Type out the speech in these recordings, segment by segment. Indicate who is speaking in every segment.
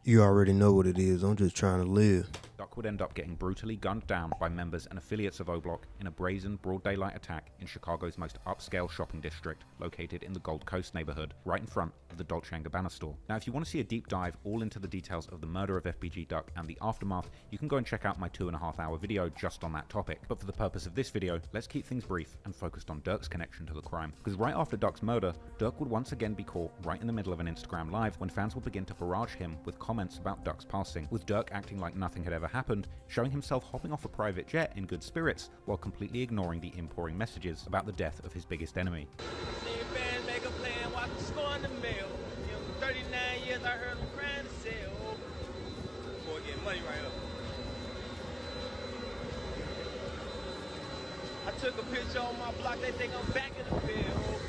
Speaker 1: You already know what it is. I'm just trying to live.
Speaker 2: Duck would end up getting brutally gunned down by members and affiliates of O-Block in a brazen, broad daylight attack in Chicago's most upscale shopping district, located in the Gold Coast neighborhood, right in front of the Dolce & Gabbana store. Now, if you want to see a deep dive all into the details of the murder of FBG Duck and the aftermath, you can go and check out my 2.5-hour video just on that topic. But for the purpose of this video, let's keep things brief and focused on Durk's connection to the crime. Because right after Duck's murder, Durk would once again be caught right in the middle of an Instagram live when fans would begin to barrage him with comments about Duck's passing, with Durk acting like nothing had ever happened, showing himself hopping off a private jet in good spirits while completely ignoring the imploring messages about the death of his biggest enemy.
Speaker 3: Fans make a plan, watch the score in the mail. 39 years, I heard them crying to sell. Boy, getting money right up. I took a picture on my block, they think I'm back in the field.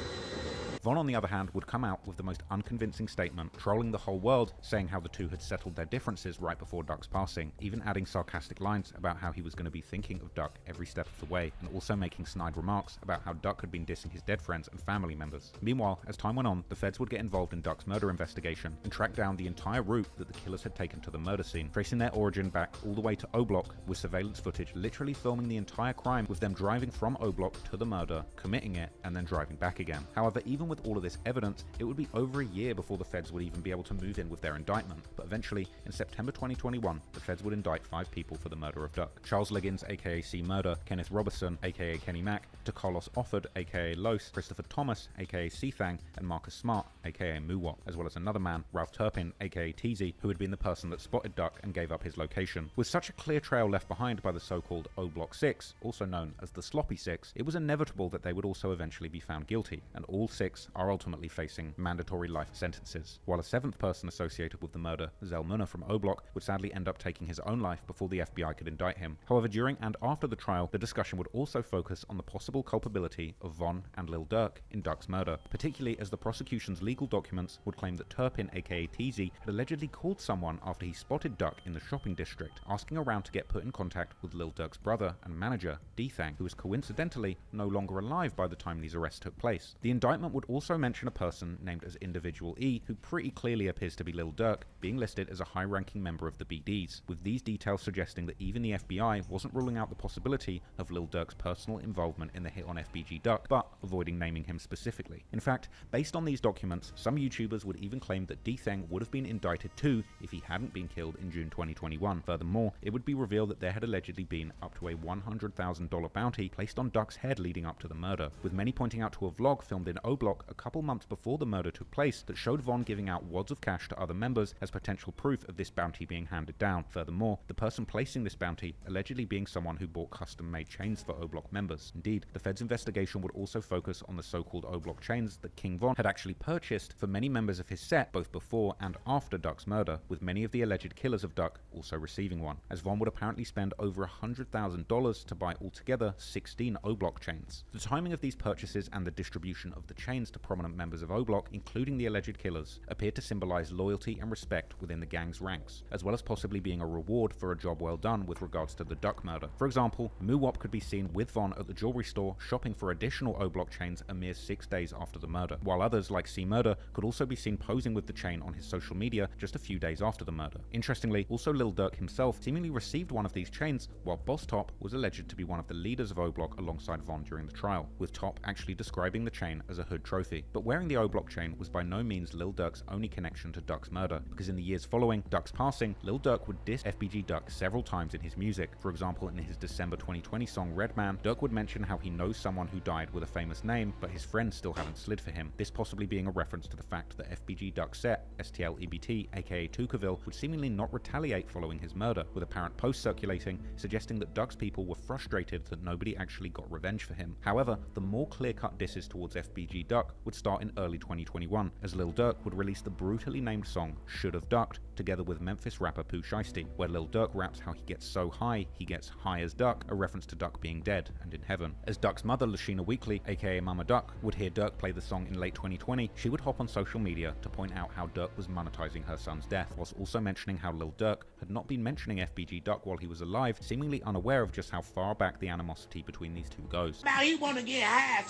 Speaker 2: Von, on the other hand, would come out with the most unconvincing statement, trolling the whole world, saying how the two had settled their differences right before Duck's passing, even adding sarcastic lines about how he was going to be thinking of Duck every step of the way, and also making snide remarks about how Duck had been dissing his dead friends and family members. Meanwhile, as time went on, the feds would get involved in Duck's murder investigation and track down the entire route that the killers had taken to the murder scene, tracing their origin back all the way to O-Block, with surveillance footage literally filming the entire crime, with them driving from O-Block to the murder, committing it, and then driving back again. However, even with all of this evidence, it would be over a year before the feds would even be able to move in with their indictment. But eventually, in September 2021, the feds would indict 5 people for the murder of Duck. Charles Liggins, aka C Murder, Kenneth Robertson, aka Kenny Mack, DeCarlos Offord, aka Los, Christopher Thomas, aka C-Thang, and Marcus Smart, aka Moowop, as well as another man, Ralph Turpin, aka Teasy, who had been the person that spotted Duck and gave up his location. With such a clear trail left behind by the so-called O-Block 6, also known as the Sloppy 6, it was inevitable that they would also eventually be found guilty, and all 6 are ultimately facing mandatory life sentences, while a 7th person associated with the murder, Zell Munna from O-Block, would sadly end up taking his own life before the FBI could indict him. However, during and after the trial, the discussion would also focus on the possible culpability of Von and Lil Durk in Duck's murder, particularly as the prosecution's legal documents would claim that Turpin, aka Teasy, had allegedly called someone after he spotted Duck in the shopping district, asking around to get put in contact with Lil Durk's brother and manager, D-Thang, who was coincidentally no longer alive by the time these arrests took place. The indictment would also mention a person named as Individual E, who pretty clearly appears to be Lil Durk, being listed as a high-ranking member of the BDs, with these details suggesting that even the FBI wasn't ruling out the possibility of Lil Durk's personal involvement in the hit on FBG Duck, but avoiding naming him specifically. In fact, based on these documents, some YouTubers would even claim that D-Thang would have been indicted too if he hadn't been killed in June 2021. Furthermore, it would be revealed that there had allegedly been up to a $100,000 bounty placed on Duck's head leading up to the murder, with many pointing out to a vlog filmed in O-Block a couple months before the murder took place that showed Von giving out wads of cash to other members as potential proof of this bounty being handed down. Furthermore, the person placing this bounty allegedly being someone who bought custom-made chains for O-Block members. Indeed, the Fed's investigation would also focus on the so-called O-Block chains that King Von had actually purchased for many members of his set both before and after Duck's murder, with many of the alleged killers of Duck also receiving one, as Von would apparently spend over $100,000 to buy altogether 16 O-Block chains. The timing of these purchases and the distribution of the chains to prominent members of O-Block, including the alleged killers, appeared to symbolize loyalty and respect within the gang's ranks, as well as possibly being a reward for a job well done with regards to the Duck murder. For example, Moowop could be seen with Von at the jewelry store shopping for additional O-Block chains a mere 6 days after the murder, while others like C Murder could also be seen posing with the chain on his social media just a few days after the murder. Interestingly, also Lil Durk himself seemingly received one of these chains, while Boss Top was alleged to be one of the leaders of O-Block alongside Von during the trial, with Top actually describing the chain as a hood trophy. But wearing the O-Block chain was by no means Lil Durk's only connection to Duck's murder, because in the years following Duck's passing, Lil Durk would diss FBG Duck several times in his music. For example, in his December 2020 song Red Man, Durk would mention how he knows someone who died with a famous name, but his friends still haven't slid for him, this possibly being a reference to the fact that FBG Duck's set, STL-EBT, aka Tucaville, would seemingly not retaliate following his murder, with apparent posts circulating suggesting that Duck's people were frustrated that nobody actually got revenge for him. However, the more clear-cut disses towards FBG Duck would start in early 2021, as Lil Durk would release the brutally named song Should've Ducked, together with Memphis rapper Pooh Shiesty, where Lil Durk raps how he gets so high, he gets high as Duck, a reference to Duck being dead and in heaven. As Duck's mother, Lashina Weekly, aka Mama Duck, would hear Durk play the song in late 2020, she would hop on social media to point out how Durk was monetizing her son's death, whilst also mentioning how Lil Durk had not been mentioning FBG Duck while he was alive, seemingly unaware of just how far back the animosity between these two goes.
Speaker 4: Now he wanna get high.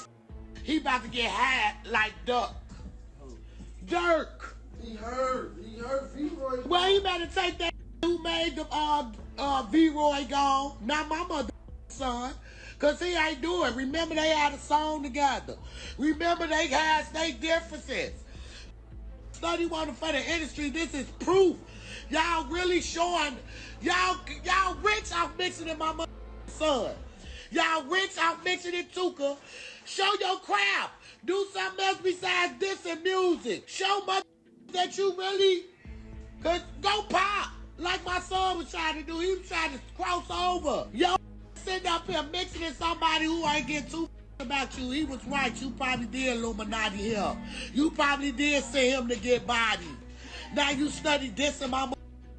Speaker 4: He about to get high like Duck. Durk!
Speaker 1: He hurt. He hurt.
Speaker 4: Well, he better take that who made the V-Roy gone, not my mother son, because he ain't do it. Remember they had a song together. Remember they had their differences. Study one for the industry. This is proof. Y'all really showing, y'all rich out mixing in my mother son. Y'all rich out mixing in Tuka. Show your craft. Do something else besides this and music. Show mother that you really could go pop. Like my son was trying to do. He was trying to cross over. Yo, sitting up here mixing in somebody who ain't get too about you. He was right. You probably did Illuminati him. You probably did send him to get bodied. Now you study this in my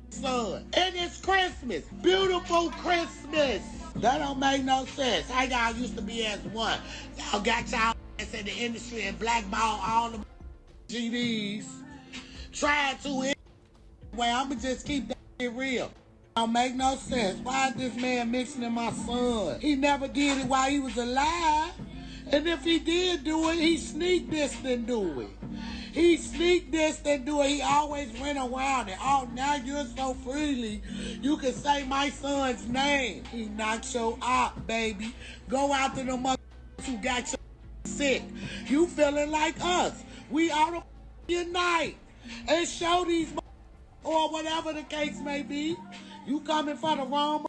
Speaker 4: son. And it's Christmas. Beautiful Christmas. That don't make no sense. How y'all used to be as one. Y'all got y'all ass in the industry and blackball all the GDs. Trying to well, I'ma just keep that shit real. Don't make no sense. Why is this man mixing in my son? He never did it while he was alive. And if he did do it, he sneak this and do it. He sneak this and do it. He always went around it. Oh, now you're so freely. You can say my son's name. He not your op, baby. Go after the mother who got your sick. You feeling like us. We ought to unite and show these or whatever the case may be. You coming for the wrong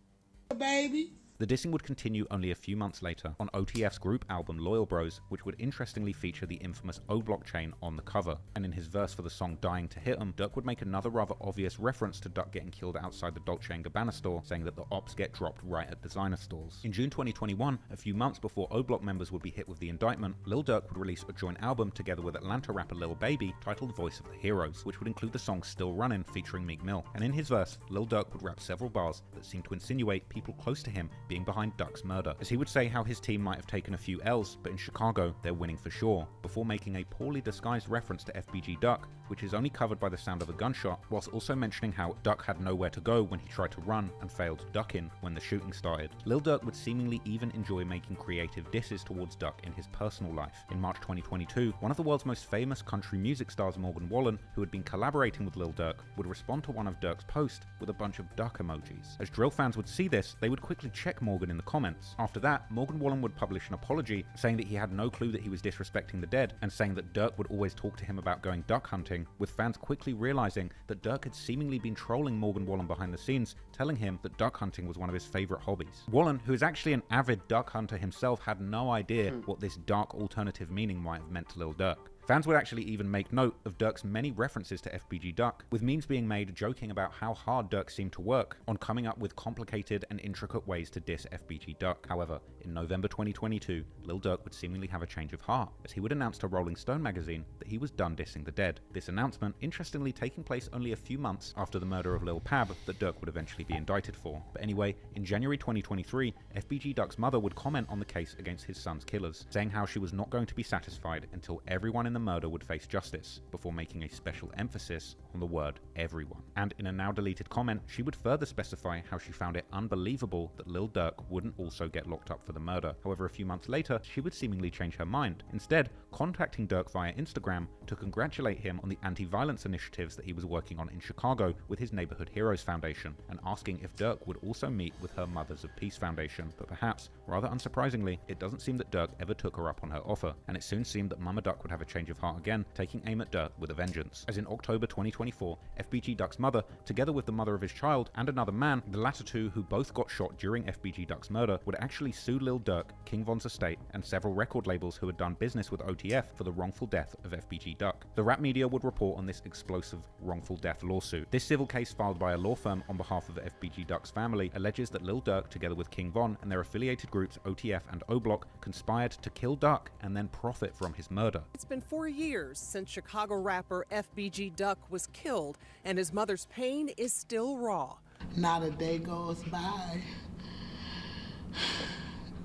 Speaker 4: baby.
Speaker 2: The dissing would continue only a few months later on OTF's group album Loyal Bros, which would interestingly feature the infamous O blockchain on the cover. And in his verse for the song Dying to Hit 'Em, Durk would make another rather obvious reference to Duck getting killed outside the Dolce & Gabbana store, saying that the ops get dropped right at designer stores. In June 2021, a few months before O Block members would be hit with the indictment, Lil Durk would release a joint album together with Atlanta rapper Lil Baby titled Voice of the Heroes, which would include the song Still Runnin' featuring Meek Mill. And in his verse, Lil Durk would rap several bars that seemed to insinuate people close to him being behind Duck's murder, as he would say how his team might have taken a few L's, but in Chicago they're winning for sure, before making a poorly disguised reference to FBG Duck, which is only covered by the sound of a gunshot, whilst also mentioning how Duck had nowhere to go when he tried to run and failed ducking when the shooting started. Lil Durk would seemingly even enjoy making creative disses towards Duck in his personal life. In March 2022, one of the world's most famous country music stars, Morgan Wallen, who had been collaborating with Lil Durk, would respond to one of Durk's posts with a bunch of duck emojis. As drill fans would see this, they would quickly check Morgan in the comments. After that, Morgan Wallen would publish an apology, saying that he had no clue that he was disrespecting the dead, and saying that Durk would always talk to him about going duck hunting, with fans quickly realizing that Durk had seemingly been trolling Morgan Wallen behind the scenes, telling him that duck hunting was one of his favorite hobbies. Wallen, who is actually an avid duck hunter himself, had no idea what this dark alternative meaning might have meant to Lil Durk. Fans would actually even make note of Durk's many references to FBG Duck, with memes being made joking about how hard Durk seemed to work on coming up with complicated and intricate ways to diss FBG Duck. However, in November 2022, Lil Durk would seemingly have a change of heart, as he would announce to Rolling Stone magazine that he was done dissing the dead. This announcement, interestingly, taking place only a few months after the murder of Lil Pab that Durk would eventually be indicted for. But anyway, in January 2023, FBG Duck's mother would comment on the case against his son's killers, saying how she was not going to be satisfied until everyone in the murder would face justice, before making a special emphasis on the word everyone. And in a now deleted comment, she would further specify how she found it unbelievable that Lil Durk wouldn't also get locked up for the murder. However, a few months later, she would seemingly change her mind, instead contacting Durk via Instagram to congratulate him on the anti-violence initiatives that he was working on in Chicago with his Neighborhood Heroes Foundation, and asking if Durk would also meet with her Mothers of Peace Foundation. But perhaps, rather unsurprisingly, it doesn't seem that Durk ever took her up on her offer, and it soon seemed that Mama Duck would have a change of heart again, taking aim at Durk with a vengeance. As in October 2024, FBG Duck's mother, together with the mother of his child and another man, the latter two who both got shot during FBG Duck's murder, would actually sue Lil Durk, King Von's estate, and several record labels who had done business with OTF for the wrongful death of FBG Duck. The rap media would report on this explosive wrongful death lawsuit. This civil case, filed by a law firm on behalf of FBG Duck's family, alleges that Lil Durk, together with King Von and their affiliated groups OTF and O Block, conspired to kill Duck and then profit from his murder.
Speaker 5: It's been 4 years since Chicago rapper FBG Duck was killed, and his mother's pain is still raw.
Speaker 4: Not a day goes by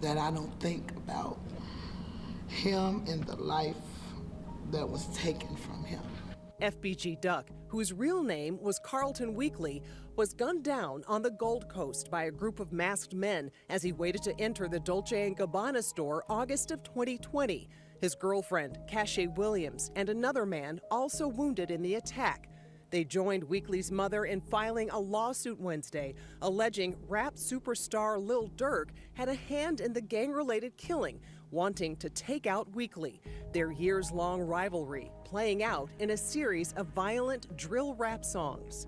Speaker 4: that I don't think about him and the life that was taken from him.
Speaker 5: FBG Duck, whose real name was Carlton Weekly, was gunned down on the Gold Coast by a group of masked men as he waited to enter the Dolce & Gabbana store August of 2020. His girlfriend, Cache Williams, and another man also wounded in the attack. They joined Weekly's mother in filing a lawsuit Wednesday, alleging rap superstar Lil Durk had a hand in the gang-related killing, wanting to take out Weekly. Their years-long rivalry playing out in a series of violent drill rap songs.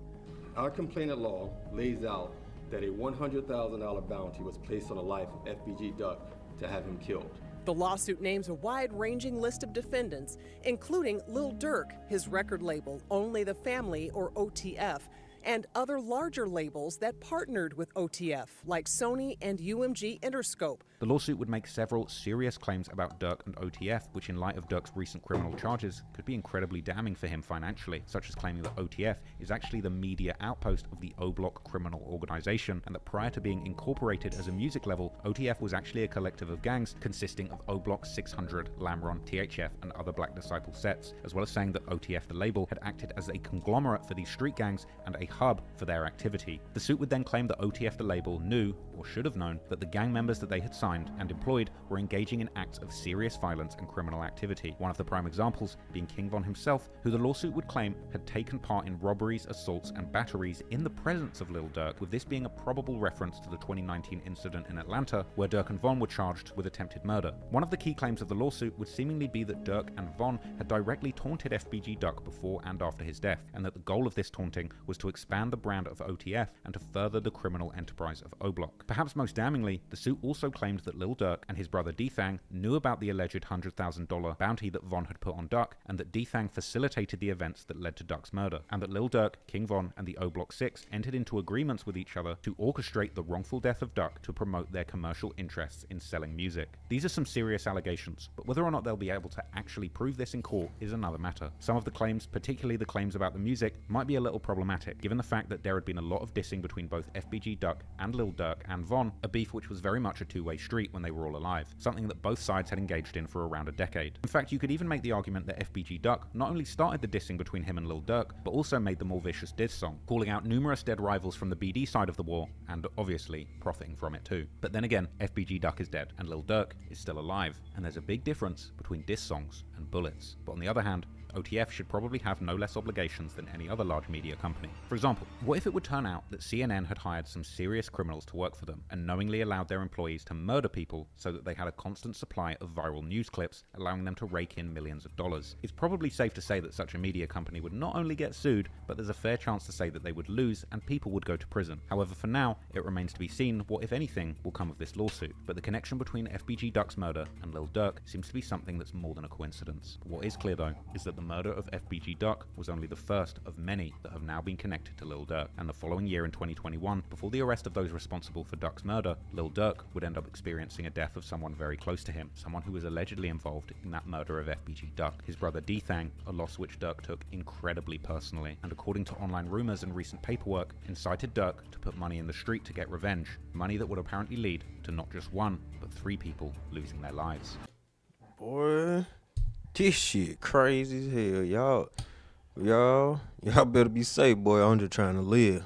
Speaker 6: Our complaint law lays out that a $100,000 bounty was placed on the life of FBG Duck to have him killed.
Speaker 5: The lawsuit names a wide-ranging list of defendants, including Lil Durk, his record label Only the Family, or OTF, and other larger labels that partnered with OTF, like Sony and UMG Interscope.
Speaker 2: The lawsuit would make several serious claims about Durk and OTF, which in light of Durk's recent criminal charges could be incredibly damning for him financially, such as claiming that OTF is actually the media outpost of the O-Block criminal organization, and that prior to being incorporated as a music label, OTF was actually a collective of gangs consisting of O-Block 600, Lamron, THF, and other Black Disciple sets, as well as saying that OTF, the label, had acted as a conglomerate for these street gangs and a hub for their activity. The suit would then claim that OTF, the label, knew, or should have known, that the gang members that they had signed and employed were engaging in acts of serious violence and criminal activity. One of the prime examples being King Von himself, who the lawsuit would claim had taken part in robberies, assaults, and batteries in the presence of Lil Durk, with this being a probable reference to the 2019 incident in Atlanta, where Durk and Von were charged with attempted murder. One of the key claims of the lawsuit would seemingly be that Durk and Von had directly taunted FBG Duck before and after his death, and that the goal of this taunting was to expand the brand of OTF and to further the criminal enterprise of O-Block. Perhaps most damningly, the suit also claimed that Lil Durk and his brother D-Thang knew about the alleged $100,000 bounty that Von had put on Duck, and that D-Thang facilitated the events that led to Duck's murder, and that Lil Durk, King Von, and the O-Block 6 entered into agreements with each other to orchestrate the wrongful death of Duck to promote their commercial interests in selling music. These are some serious allegations, but whether or not they'll be able to actually prove this in court is another matter. Some of the claims, particularly the claims about the music, might be a little problematic, given the fact that there had been a lot of dissing between both FBG Duck and Lil Durk and Von, a beef which was very much a two-way street when they were all alive, something that both sides had engaged in for around a decade. In fact, you could even make the argument that FBG Duck not only started the dissing between him and Lil Durk, but also made the more vicious diss song, calling out numerous dead rivals from the BD side of the war, and obviously profiting from it too. But then again, FBG Duck is dead, and Lil Durk is still alive, and there's a big difference between diss songs and bullets. But on the other hand, OTF should probably have no less obligations than any other large media company. For example, what if it would turn out that CNN had hired some serious criminals to work for them and knowingly allowed their employees to murder people so that they had a constant supply of viral news clips, allowing them to rake in millions of dollars? It's probably safe to say that such a media company would not only get sued, but there's a fair chance to say that they would lose and people would go to prison. However, for now, it remains to be seen what, if anything, will come of this lawsuit. But the connection between FBG Duck's murder and Lil Durk seems to be something that's more than a coincidence. What is clear though, is that the murder of FBG Duck was only the first of many that have now been connected to Lil Durk, and the following year in 2021, before the arrest of those responsible for Duck's murder, Lil Durk would end up experiencing a death of someone very close to him, someone who was allegedly involved in that murder of FBG Duck, his brother D-Thang, a loss which Durk took incredibly personally, and according to online rumors and recent paperwork, incited Durk to put money in the street to get revenge, money that would apparently lead to not just one, but 3 people losing their lives.
Speaker 1: Boy, this shit crazy as hell. Y'all better be safe, boy. I'm just trying to live.